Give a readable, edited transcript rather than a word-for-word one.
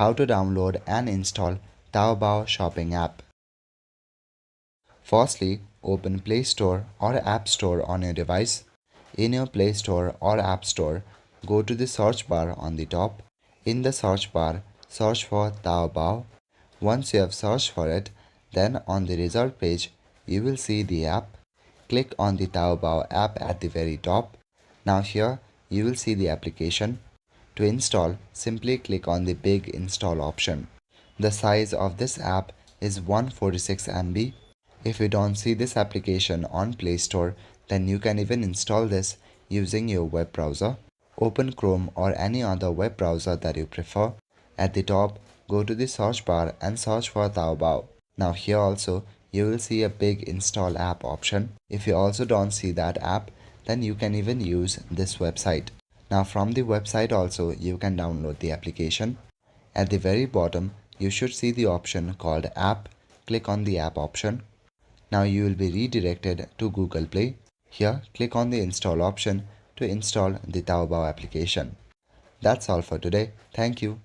How to download and install Taobao shopping app. Firstly, open Play Store or App Store on your device. In your Play Store or App Store, go to the search bar on the top. In the search bar, search for Taobao. Once you have searched for it, then on the result page, you will see the app. Click on the Taobao app at the very top. Now here, you will see the application. To install, simply click on the big install option. The size of this app is 146 MB. If you don't see this application on Play Store, then you can even install this using your web browser. Open Chrome or any other web browser that you prefer. At the top, go to the search bar and search for Taobao. Now here also, you will see a big install app option. If you also don't see that app, then you can even use this website. Now from the website also, you can download the application. At the very bottom, you should see the option called App. Click on the App option. Now you will be redirected to Google Play. Here, click on the Install option to install the Taobao application. That's all for today. Thank you.